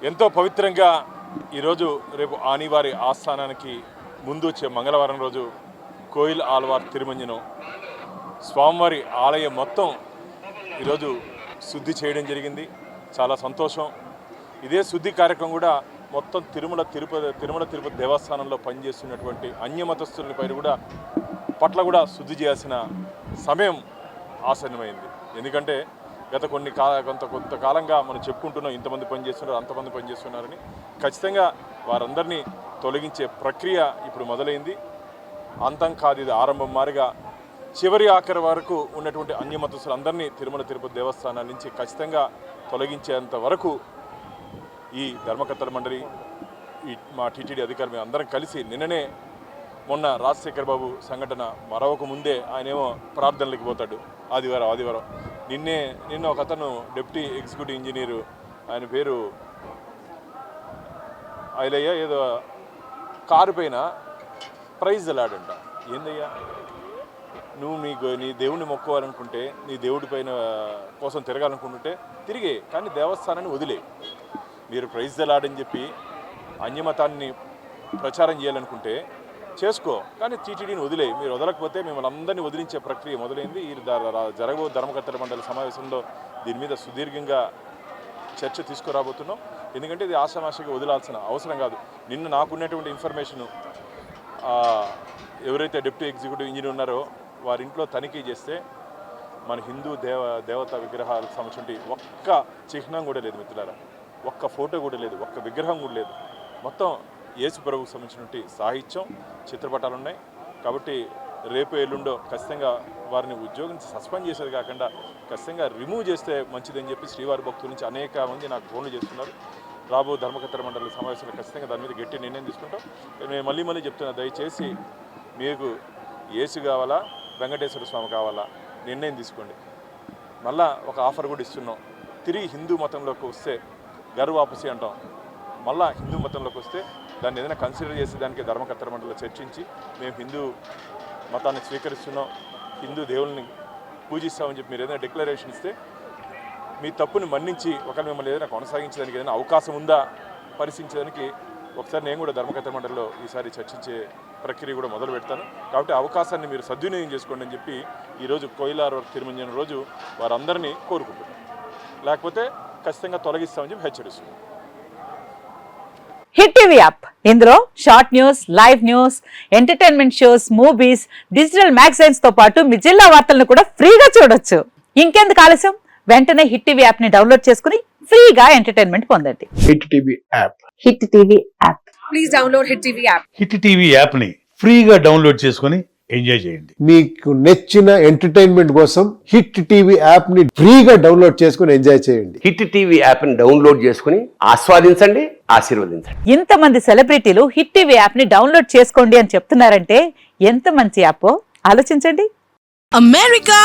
ఎంతో పవిత్రంగా ఈరోజు రేపు ఆనివారి ఆస్థానానికి ముందు వచ్చే మంగళవారం రోజు కోయిల్ ఆల్వార్ తిరుమంజనం స్వామివారి ఆలయం మొత్తం ఈరోజు శుద్ధి చేయడం జరిగింది. చాలా సంతోషం. ఇదే శుద్ధి కార్యక్రమం కూడా మొత్తం తిరుమల తిరుపతి దేవస్థానంలో పనిచేస్తున్నటువంటి అన్యమతస్థుల పట్ల కూడా శుద్ధి చేయాల్సిన సమయం ఆసన్నమైంది. ఎందుకంటే గత కొంతకాలంగా మనం చెప్పుకుంటున్నాం, ఇంతమంది పనిచేస్తున్నారు, అంతమంది పనిచేస్తున్నారని. ఖచ్చితంగా వారందరినీ తొలగించే ప్రక్రియ ఇప్పుడు మొదలైంది. అంతం కాదు, ఇది ఆరంభం. మారిగా చివరి ఆఖరి వరకు ఉన్నటువంటి అన్యమతస్థులందరినీ తిరుపతి దేవస్థానం నుంచి ఖచ్చితంగా తొలగించేంత వరకు ఈ ధర్మకర్తల మండలి, మా టీటీడీ అధికారులు అందరం కలిసి నిన్ననే మొన్న రాజశేఖర్ బాబు సంఘటన మరొక ముందే ఆయనేమో ప్రార్థనలకు పోతాడు ఆదివారం. నిన్న ఒక అతను డిప్యూటీ ఎగ్జిక్యూటివ్ ఇంజనీరు, ఆయన పేరు ఐలయ్య, ఏదో కారు పైన ప్రైజ్ అలాడంట. ఏందయ్యా, నువ్వు నీ దేవుడిని మొక్కోవాలనుకుంటే, నీ దేవుడి పైన కోసం తిరగాలనుకుంటుంటే తిరిగే, కానీ దేవస్థానాన్ని వదిలే. మీరు ప్రైజ్ అలాడని చెప్పి అన్యమతాన్ని ప్రచారం చేయాలనుకుంటే చేసుకో, కానీ టీటీడీని వదిలే. మీరు వదలకపోతే మిమ్మల్ని అందరినీ వదిలించే ప్రక్రియ మొదలైంది. ఈ జరగబో ధర్మకర్తల మండలి సమావేశంలో దీని మీద సుదీర్ఘంగా చర్చ తీసుకురాబోతున్నాం. ఎందుకంటే ఇది ఆషామాషిగా వదిలాల్సిన అవసరం కాదు. నిన్న నాకున్నటువంటి ఇన్ఫర్మేషను, ఎవరైతే డిప్యూటీ ఎగ్జిక్యూటివ్ ఇంజనీర్ ఉన్నారో వారి ఇంట్లో తనిఖీ చేస్తే మన హిందూ దేవతా విగ్రహాలకు సంబంధించి ఒక్క చిహ్నం కూడా లేదు మిత్రులారా, ఒక్క ఫోటో కూడా లేదు, ఒక్క విగ్రహం కూడా లేదు. మొత్తం యేసు ప్రభువుకు సంబంధించినటువంటి సాహిత్యం, చిత్రపటాలు ఉన్నాయి. కాబట్టి రేపు ఎల్లుండో ఖచ్చితంగా వారిని ఉద్యోగం నుంచి సస్పెండ్ చేసేది కాకుండా ఖచ్చితంగా రిమూవ్ చేస్తే మంచిదని చెప్పి శ్రీవారి భక్తుల నుంచి అనేక మంది నాకు ఫోన్లు చేస్తున్నారు. రాబో ధర్మకర్తల మండలి సమావేశంలో ఖచ్చితంగా దాని మీద గట్టి నిర్ణయం తీసుకుంటాం. నేను మళ్ళీ చెప్తున్నా, దయచేసి మీకు యేసు కావాలా, వెంకటేశ్వర స్వామి కావాలా, నిర్ణయం తీసుకోండి. మళ్ళా ఒక ఆఫర్ కూడా ఇస్తున్నాం. తిరిగి హిందూ మతంలోకి వస్తే గర్వాపసి అంటాం. మళ్ళా హిందూ మతంలోకి వస్తే దాన్ని ఏదైనా కన్సిడర్ చేసి దానికి ధర్మకర్తల మండలిలో చర్చించి మేము హిందూ మతాన్ని స్వీకరిస్తున్నాం, హిందూ దేవుల్ని పూజిస్తామని చెప్పి మీరు ఏదైనా డిక్లరేషన్ ఇస్తే మీ తప్పుని మన్నించి ఒకవేళ మిమ్మల్ని ఏదైనా కొనసాగించడానికి ఏదైనా అవకాశం ఉందా పరిశీలించడానికి ఒకసారి నేను కూడా ధర్మకర్తల మండలిలో ఈసారి చర్చించే ప్రక్రియ కూడా మొదలు పెడతాను. కాబట్టి అవకాశాన్ని మీరు సద్వినియోగం చేసుకోండి అని చెప్పి ఈరోజు కోయిలార్ తిరుమంజనం రోజు వారందరినీ కోరుకుంటున్నాను. లేకపోతే ఖచ్చితంగా తొలగిస్తామని చెప్పి హెచ్చరిస్తున్నాను. హిట్ టీవీ యాప్, ఇందులో short news, live news, entertainment shows, movies, digital magazines తో పాటు మీ జిల్లా వార్తలను కూడా ఫ్రీగా చూడొచ్చు. ఇంకెందుకు ఆలస్యం, వెంటనే హిట్ టీవీ యాప్ ని డౌన్లోడ్ చేసుకుని ఫ్రీగా ఎంటర్టైన్మెంట్ పొందండి. Hit TV app, hit TV app, please download hit TV app. Hit TV app ని ఫ్రీగా డౌన్లోడ్ చేసుకుని ఎంజాయ్ చేయండి. మీకు నచ్చిన ఎంటర్టైన్మెంట్ కోసం హిట్ టీవీ యాప్ ని ఫ్రీగా డౌన్లోడ్ చేసుకుని ఎంజాయ్ చేయండి. హిట్ టీవీ యాప్ ని డౌన్లోడ్ చేసుకుని ఆస్వాదించండి, ఆశీర్వదించండి. ఇంతమంది సెలబ్రిటీలు హిట్ టీవీ యాప్ ని డౌన్లోడ్ చేసుకోండి అని చెప్తున్నారంటే ఎంత మంచి యాప్ ఆలోచించండి. అమెరికా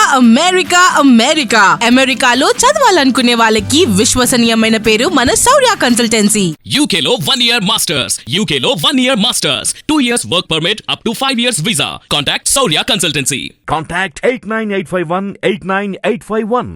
అమెరికాలో చదవాలనుకునే వాళ్ళకి విశ్వసనీయమైన పేరు మన శౌర్య కన్సల్టెన్సీ. UK లో 1 year masters, UK లో 1 year masters, 2 years work permit up to 5 years visa. Contact Saurya Consultancy. Contact 89851 89851.